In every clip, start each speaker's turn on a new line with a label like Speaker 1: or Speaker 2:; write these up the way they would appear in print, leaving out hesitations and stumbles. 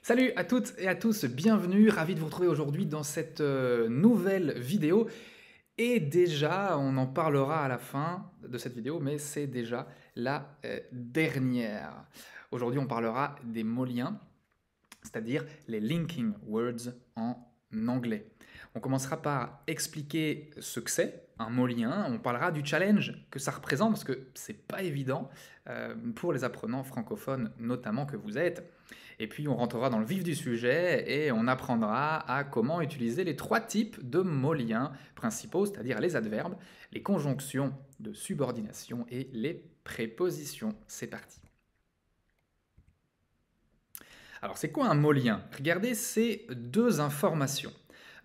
Speaker 1: Salut à toutes et à tous, bienvenue, ravi de vous retrouver aujourd'hui dans cette nouvelle vidéo. Et déjà, on en parlera à la fin de cette vidéo, mais c'est déjà la dernière. Aujourd'hui, on parlera des mots liens, c'est-à-dire les linking words en anglais. On commencera par expliquer ce que c'est, un mot lien. On parlera du challenge que ça représente, parce que c'est pas évident pour les apprenants francophones, notamment que vous êtes. Et puis on rentrera dans le vif du sujet et on apprendra à comment utiliser les trois types de mots liens principaux, c'est-à-dire les adverbes, les conjonctions de subordination et les prépositions. C'est parti. Alors c'est quoi un mot lien? Regardez ces deux informations.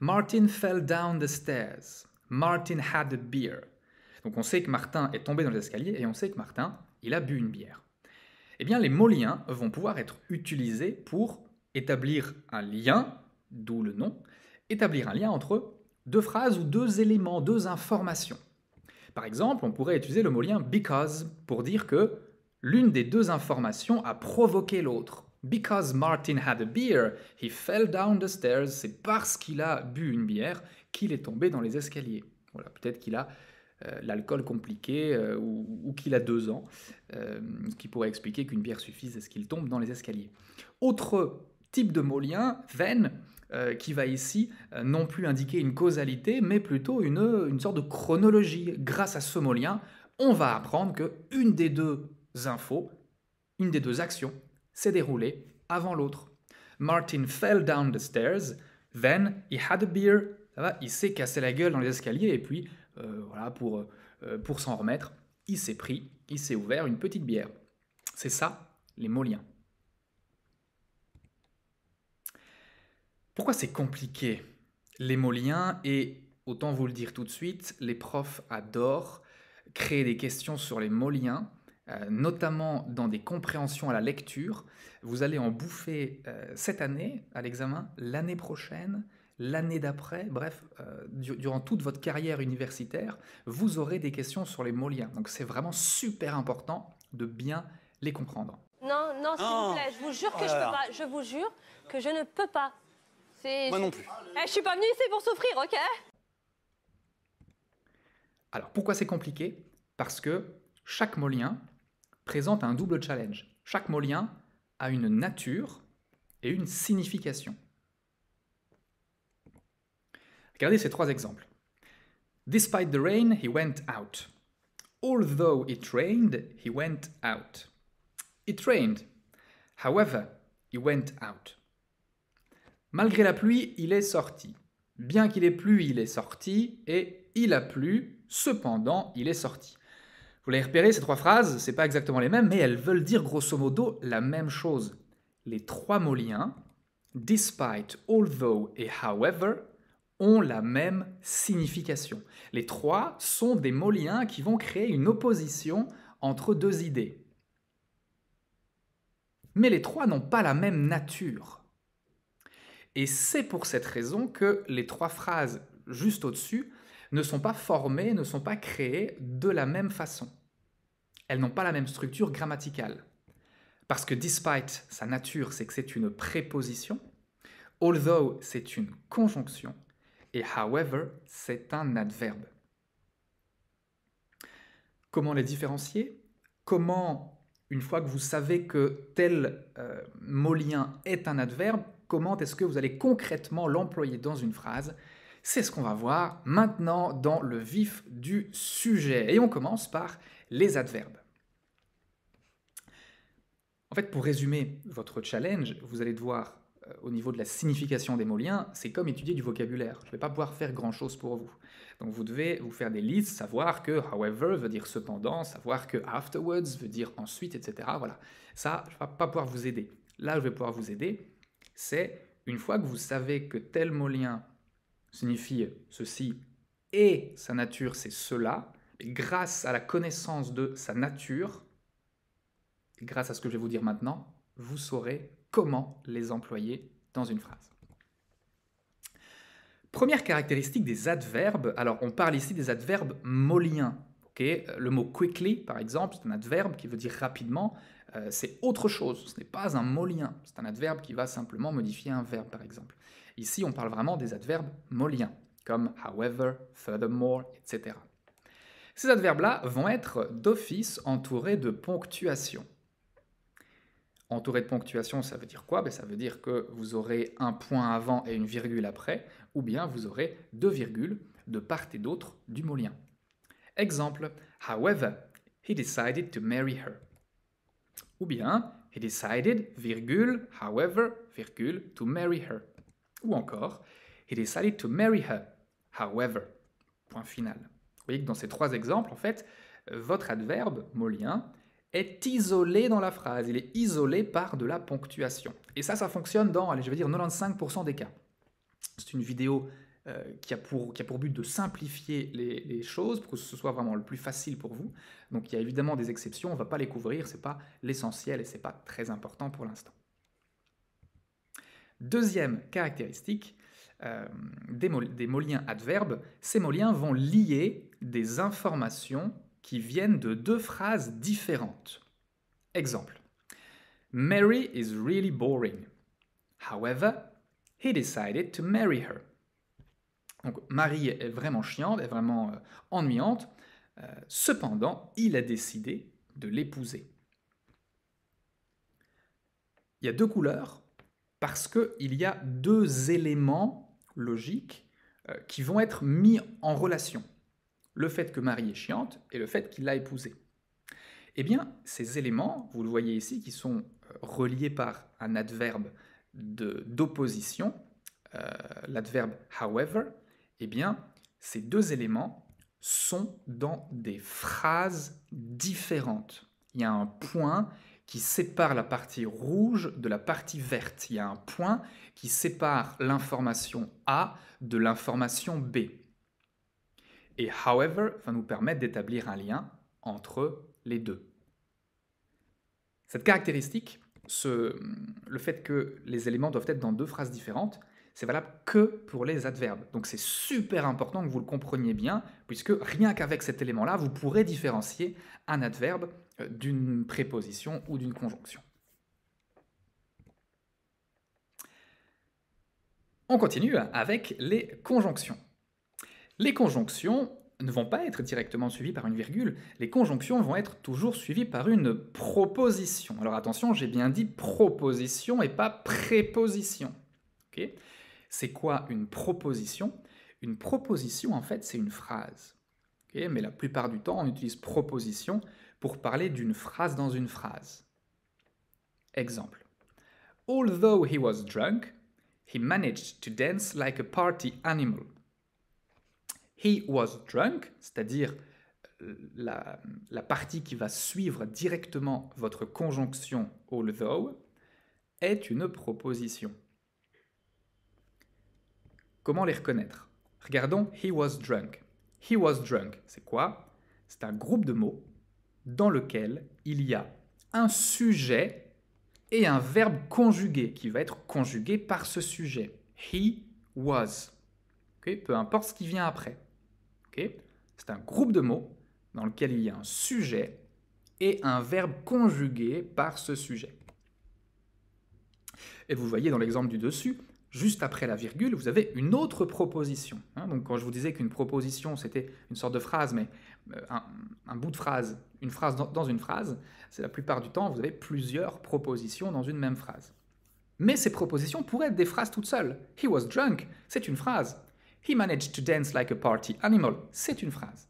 Speaker 1: Martin fell down the stairs. Martin had a beer. Donc on sait que Martin est tombé dans les escaliers et on sait que Martin, il a bu une bière. Eh bien, les mots liens vont pouvoir être utilisés pour établir un lien, d'où le nom, établir un lien entre deux phrases ou deux éléments, deux informations. Par exemple, on pourrait utiliser le mot lien because pour dire que l'une des deux informations a provoqué l'autre. Because Martin had a beer, he fell down the stairs. C'est parce qu'il a bu une bière qu'il est tombé dans les escaliers. Voilà, peut-être qu'il a l'alcool compliqué ou qu'il a 2 ans, ce qui pourrait expliquer qu'une bière suffise à ce qu'il tombe dans les escaliers. Autre type de mot lien, then, qui va ici non plus indiquer une causalité, mais plutôt une sorte de chronologie. Grâce à ce mot lien, on va apprendre qu'une des deux infos, une des deux actions, s'est déroulée avant l'autre. Martin fell down the stairs, then he had a beer. Ça va, il s'est cassé la gueule dans les escaliers et puis voilà, pour s'en remettre, il s'est ouvert une petite bière. C'est ça, les mots liens. Pourquoi c'est compliqué, les mots liens? Et autant vous le dire tout de suite, les profs adorent créer des questions sur les mots liens, notamment dans des compréhensions à la lecture. Vous allez en bouffer cette année à l'examen, l'année prochaine, l'année d'après, bref, durant toute votre carrière universitaire, vous aurez des questions sur les mots liens. Donc c'est vraiment super important de bien les comprendre.
Speaker 2: Non, non, s'il vous plaît, je vous jure que je peux pas. Je vous jure que je ne peux pas.
Speaker 3: Moi non plus.
Speaker 2: Je suis pas venue ici pour souffrir, ok?
Speaker 1: Alors pourquoi c'est compliqué? Parce que chaque mot lien présente un double challenge. Chaque mot lien a une nature et une signification. Regardez ces trois exemples. Despite the rain, he went out. Although it rained, he went out. It rained. However, he went out. Malgré la pluie, il est sorti. Bien qu'il ait plu, il est sorti. Et il a plu, cependant, il est sorti. Vous l'avez repéré, ces trois phrases, c'est pas exactement les mêmes, mais elles veulent dire grosso modo la même chose. Les trois mots liens, despite, although et however, ont la même signification. Les trois sont des mots liens qui vont créer une opposition entre deux idées. Mais les trois n'ont pas la même nature. Et c'est pour cette raison que les trois phrases juste au-dessus ne sont pas formées, ne sont pas créées de la même façon. Elles n'ont pas la même structure grammaticale. Parce que despite, sa nature, c'est que c'est une préposition. Although, c'est une conjonction. Et however, c'est un adverbe. Comment les différencier? Comment, une fois que vous savez que tel mot lien est un adverbe, comment est-ce que vous allez concrètement l'employer dans une phrase? C'est ce qu'on va voir maintenant dans le vif du sujet. Et on commence par les adverbes. En fait, pour résumer votre challenge, vous allez devoir, au niveau de la signification des mots liens, c'est comme étudier du vocabulaire. Je ne vais pas pouvoir faire grand-chose pour vous. Donc vous devez vous faire des listes, savoir que however veut dire cependant, savoir que afterwards veut dire ensuite, etc. Voilà. Ça, je ne vais pas pouvoir vous aider. Là, je vais pouvoir vous aider. C'est une fois que vous savez que tel mot lien signifie ceci et sa nature c'est cela, grâce à la connaissance de sa nature, grâce à ce que je vais vous dire maintenant, vous saurez comment les employer dans une phrase. Première caractéristique des adverbes, alors on parle ici des adverbes mots liens. Okay, le mot quickly, par exemple, c'est un adverbe qui veut dire rapidement. C'est autre chose, ce n'est pas un mot lien. C'est un adverbe qui va simplement modifier un verbe, par exemple. Ici, on parle vraiment des adverbes mots liens, comme however, furthermore, etc. Ces adverbes-là vont être d'office entourés de ponctuation. Entouré de ponctuation, ça veut dire quoi? Ça veut dire que vous aurez un point avant et une virgule après, ou bien vous aurez deux virgules de part et d'autre du mot lien. Exemple, however, he decided to marry her. Ou bien, he decided, virgule, however, virgule, to marry her. Ou encore, he decided to marry her, however, point final. Vous voyez que dans ces trois exemples, en fait, votre adverbe, mot lien, est isolé dans la phrase, il est isolé par de la ponctuation. Et ça fonctionne dans, allez, je vais dire 95% des cas. C'est une vidéo qui a pour but de simplifier les choses pour que ce soit vraiment le plus facile pour vous. Donc il y a évidemment des exceptions, on ne va pas les couvrir, ce n'est pas l'essentiel et ce n'est pas très important pour l'instant. Deuxième caractéristique des mots liens adverbes, ces mots liens vont lier des informations qui viennent de deux phrases différentes. Exemple. Mary is really boring. However, he decided to marry her. Donc Marie est vraiment chiante, est vraiment ennuyante. Cependant, il a décidé de l'épouser. Il y a deux couleurs parce qu'il y a deux éléments logiques qui vont être mis en relation. Le fait que Marie est chiante et le fait qu'il l'a épousée. Eh bien, ces éléments, vous le voyez ici, qui sont reliés par un adverbe d'opposition, l'adverbe however, eh bien, ces deux éléments sont dans des phrases différentes. Il y a un point qui sépare la partie rouge de la partie verte. Il y a un point qui sépare l'information A de l'information B. Et however va nous permettre d'établir un lien entre les deux. Cette caractéristique, le fait que les éléments doivent être dans deux phrases différentes, c'est valable que pour les adverbes. Donc c'est super important que vous le compreniez bien, puisque rien qu'avec cet élément-là, vous pourrez différencier un adverbe d'une préposition ou d'une conjonction. On continue avec les conjonctions. Les conjonctions ne vont pas être directement suivies par une virgule, les conjonctions vont être toujours suivies par une proposition. Alors attention, j'ai bien dit proposition et pas préposition. Okay ? C'est quoi une proposition? Une proposition, en fait, c'est une phrase. Okay? Mais la plupart du temps, on utilise proposition pour parler d'une phrase dans une phrase. Exemple. Although he was drunk, he managed to dance like a party animal. He was drunk, c'est-à-dire la partie qui va suivre directement votre conjonction although, est une proposition. Comment les reconnaître? Regardons he was drunk. He was drunk, c'est quoi? C'est un groupe de mots dans lequel il y a un sujet et un verbe conjugué qui va être conjugué par ce sujet. He was. Okay? Peu importe ce qui vient après. Okay? C'est un groupe de mots dans lequel il y a un sujet et un verbe conjugué par ce sujet. Et vous voyez dans l'exemple du dessus, juste après la virgule, vous avez une autre proposition. Donc quand je vous disais qu'une proposition, c'était une sorte de phrase, mais un bout de phrase, une phrase dans une phrase, c'est la plupart du temps, vous avez plusieurs propositions dans une même phrase. Mais ces propositions pourraient être des phrases toutes seules. He was drunk, c'est une phrase. He managed to dance like a party animal, c'est une phrase.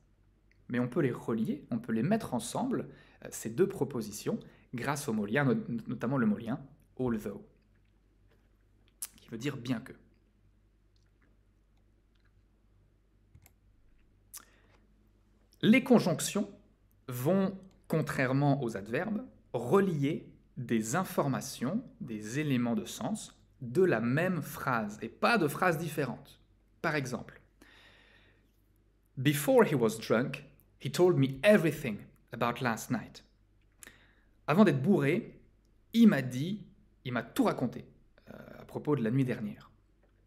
Speaker 1: Mais on peut les relier, on peut les mettre ensemble, ces deux propositions, grâce au mot lien, notamment le mot lien although, qui veut dire bien que. Les conjonctions vont, contrairement aux adverbes, relier des informations, des éléments de sens de la même phrase et pas de phrases différentes. Par exemple, Before he was drunk, he told me everything about last night. Avant d'être bourré, il m'a tout raconté à propos de la nuit dernière.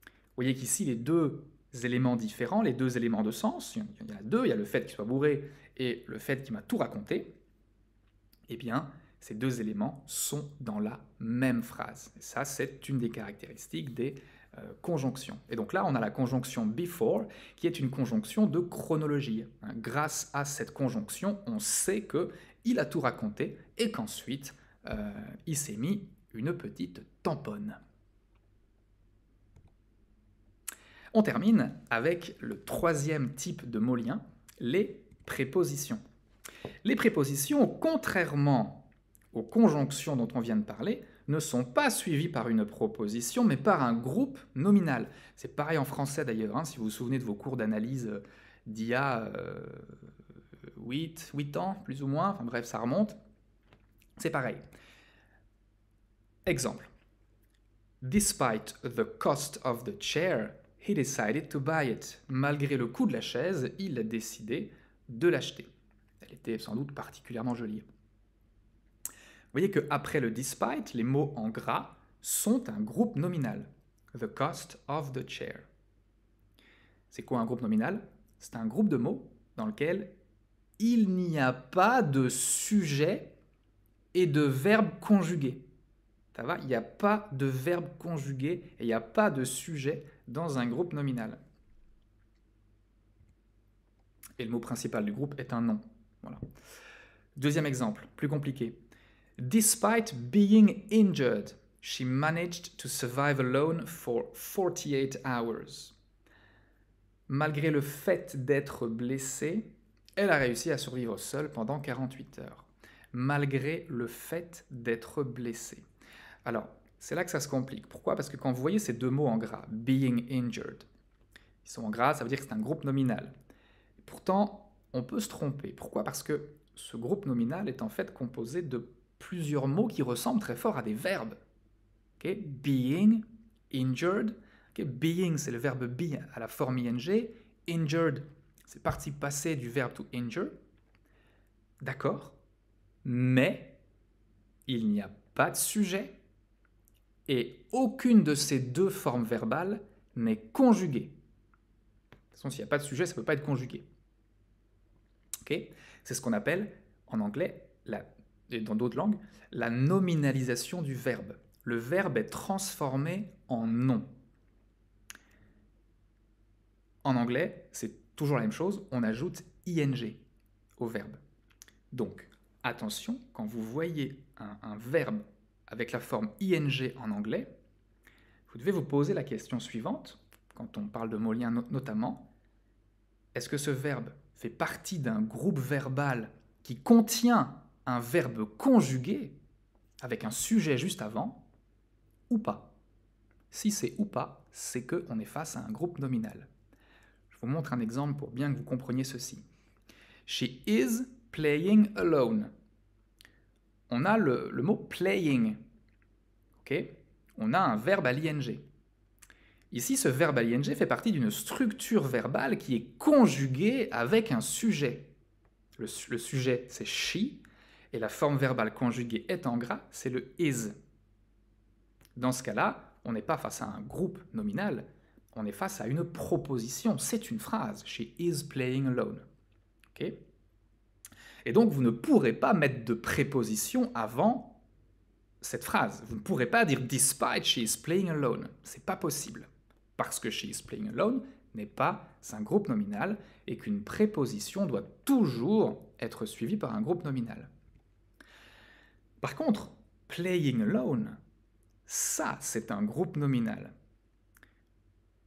Speaker 1: Vous voyez qu'ici, les deux éléments différents, les deux éléments de sens, il y en a deux, il y a le fait qu'il soit bourré et le fait qu'il m'a tout raconté, eh bien, ces deux éléments sont dans la même phrase. Et ça, c'est une des caractéristiques des conjonctions. Et donc là, on a la conjonction before, qui est une conjonction de chronologie. Grâce à cette conjonction, on sait qu'il a tout raconté et qu'ensuite, il s'est mis une petite tamponne. On termine avec le troisième type de mot lien, les prépositions. Les prépositions, contrairement aux conjonctions dont on vient de parler, ne sont pas suivies par une proposition, mais par un groupe nominal. C'est pareil en français d'ailleurs, hein, si vous vous souvenez de vos cours d'analyse d'il y a 8 ans, plus ou moins, enfin bref, ça remonte. C'est pareil. Exemple. Despite the cost of the chair, he decided to buy it. Malgré le coût de la chaise, il a décidé de l'acheter. Elle était sans doute particulièrement jolie. Vous voyez qu'après le despite, les mots en gras sont un groupe nominal. The cost of the chair. C'est quoi un groupe nominal? C'est un groupe de mots dans lequel il n'y a pas de sujet et de verbe conjugué. Ça va? Il n'y a pas de verbe conjugué et il n'y a pas de sujet dans un groupe nominal. Et le mot principal du groupe est un nom. Voilà. Deuxième exemple, plus compliqué. Despite being injured, she managed to survive alone for 48 hours. Malgré le fait d'être blessée, elle a réussi à survivre seule pendant 48 heures. Malgré le fait d'être blessée. Alors, c'est là que ça se complique. Pourquoi? Parce que quand vous voyez ces deux mots en gras, being injured, ils sont en gras, ça veut dire que c'est un groupe nominal. Pourtant, on peut se tromper. Pourquoi? Parce que ce groupe nominal est en fait composé de plusieurs mots qui ressemblent très fort à des verbes. Okay? Being, injured. Okay? Being, c'est le verbe be à la forme ing. Injured, c'est le participe passé du verbe to injure. D'accord. Mais il n'y a pas de sujet et aucune de ces deux formes verbales n'est conjuguée. De toute façon, s'il n'y a pas de sujet, ça ne peut pas être conjugué. Okay? C'est ce qu'on appelle, en anglais, et dans d'autres langues, la nominalisation du verbe. Le verbe est transformé en nom. En anglais, c'est toujours la même chose, on ajoute ing au verbe. Donc, attention, quand vous voyez un verbe avec la forme ing en anglais, vous devez vous poser la question suivante, quand on parle de mots liens notamment, est-ce que ce verbe fait partie d'un groupe verbal qui contient un verbe conjugué avec un sujet juste avant, ou pas? Si c'est ou pas, c'est qu'on est face à un groupe nominal. Je vous montre un exemple pour bien que vous compreniez ceci. She is playing alone. On a le mot playing. Okay? On a un verbe à l'ing. Ici, ce verbe à l'ing fait partie d'une structure verbale qui est conjuguée avec un sujet. Le sujet, c'est she, et la forme verbale conjuguée est en gras, c'est le is. Dans ce cas-là, on n'est pas face à un groupe nominal, on est face à une proposition, c'est une phrase. She is playing alone. Okay? Et donc, vous ne pourrez pas mettre de préposition avant cette phrase. Vous ne pourrez pas dire « Despite she is playing alone ». Ce n'est pas possible. Parce que « she is playing alone » n'est pas un groupe nominal et qu'une préposition doit toujours être suivie par un groupe nominal. Par contre, « playing alone », ça, c'est un groupe nominal.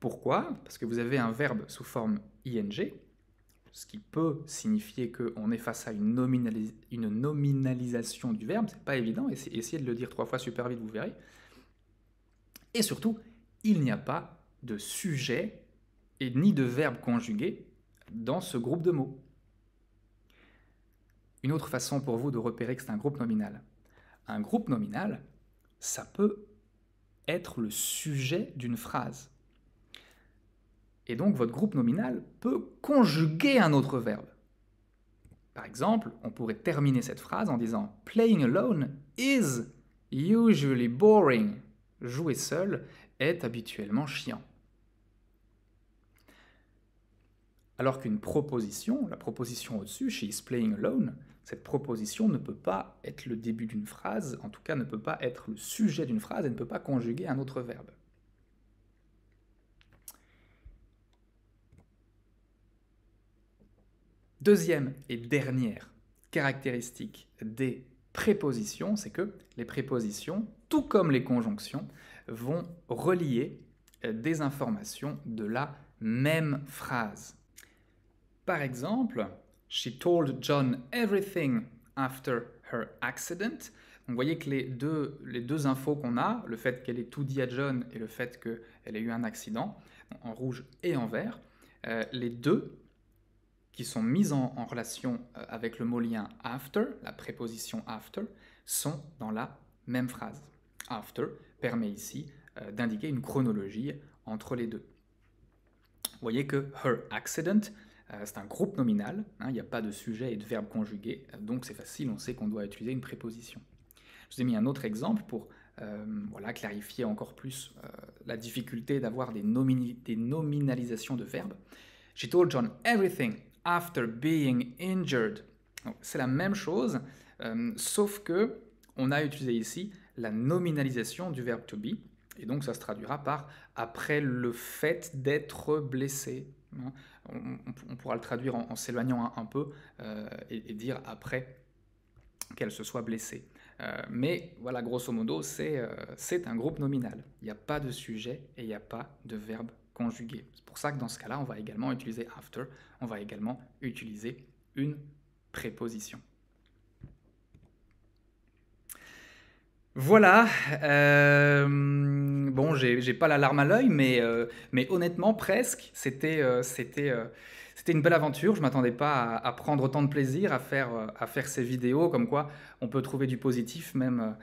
Speaker 1: Pourquoi? Parce que vous avez un verbe sous forme ing, ce qui peut signifier qu'on est face à une nominalisation du verbe. C'est pas évident, essayez de le dire 3 fois super vite, vous verrez. Et surtout, il n'y a pas de sujet et ni de verbe conjugué dans ce groupe de mots. Une autre façon pour vous de repérer que c'est un groupe nominal. Un groupe nominal, ça peut être le sujet d'une phrase. Et donc, votre groupe nominal peut conjuguer un autre verbe. Par exemple, on pourrait terminer cette phrase en disant « Playing alone is usually boring ». Jouer seul est habituellement chiant. Alors qu'une proposition, la proposition au-dessus, she is playing alone, cette proposition ne peut pas être le début d'une phrase, en tout cas ne peut pas être le sujet d'une phrase et ne peut pas conjuguer un autre verbe. Deuxième et dernière caractéristique des prépositions, c'est que les prépositions, tout comme les conjonctions, vont relier des informations de la même phrase. Par exemple, she told John everything after her accident. Donc, vous voyez que les deux infos qu'on a, le fait qu'elle ait tout dit à John et le fait qu'elle ait eu un accident, en rouge et en vert, les deux qui sont mises en relation avec le mot lien after, la préposition after, sont dans la même phrase. After permet ici d'indiquer une chronologie entre les deux. Vous voyez que her accident, c'est un groupe nominal, il n'y a pas de sujet et de verbe conjugué, donc c'est facile, on sait qu'on doit utiliser une préposition. Je vous ai mis un autre exemple pour clarifier encore plus la difficulté d'avoir des nominalisations de verbes. She told John everything after being injured. C'est la même chose, sauf que on a utilisé ici la nominalisation du verbe to be, et donc ça se traduira par après le fait d'être blessé. On pourra le traduire en s'éloignant un peu et dire après qu'elle se soit blessée. Mais voilà, grosso modo, c'est un groupe nominal. Il n'y a pas de sujet et il n'y a pas de verbe conjugué. C'est pour ça que dans ce cas-là, on va également utiliser after, on va également utiliser une préposition. Voilà, bon, j'ai pas la larme à l'œil, mais honnêtement, presque, c'était une belle aventure. Je ne m'attendais pas à prendre autant de plaisir à faire ces vidéos, comme quoi on peut trouver du positif, même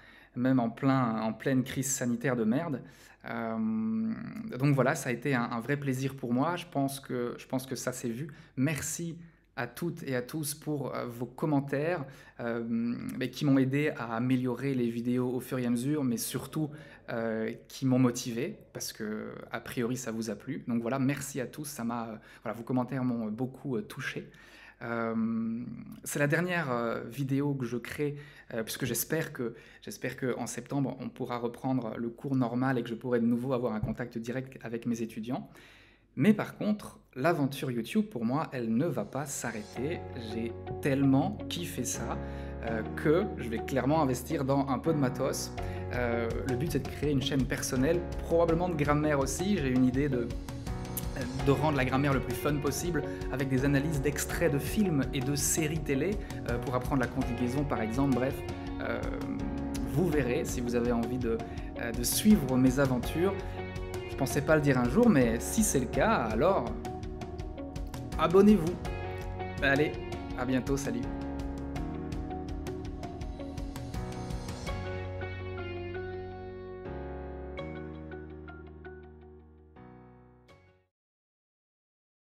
Speaker 1: en pleine crise sanitaire de merde. Donc voilà, ça a été un vrai plaisir pour moi. Je pense que ça s'est vu. Merci à toutes et à tous pour vos commentaires qui m'ont aidé à améliorer les vidéos au fur et à mesure, mais surtout qui m'ont motivé, parce que a priori ça vous a plu. Donc voilà, merci à tous, vos commentaires m'ont beaucoup touché. C'est la dernière vidéo que je crée, puisque j'espère que en septembre on pourra reprendre le cours normal et que je pourrai de nouveau avoir un contact direct avec mes étudiants. Mais par contre, l'aventure YouTube, pour moi, elle ne va pas s'arrêter. J'ai tellement kiffé ça que je vais clairement investir dans un peu de matos. Le but, c'est de créer une chaîne personnelle, probablement de grammaire aussi. J'ai une idée de rendre la grammaire le plus fun possible avec des analyses d'extraits de films et de séries télé pour apprendre la conjugaison, par exemple. Bref, vous verrez si vous avez envie de suivre mes aventures. Je pensais pas le dire un jour, mais si c'est le cas, alors abonnez-vous. Allez, à bientôt, salut.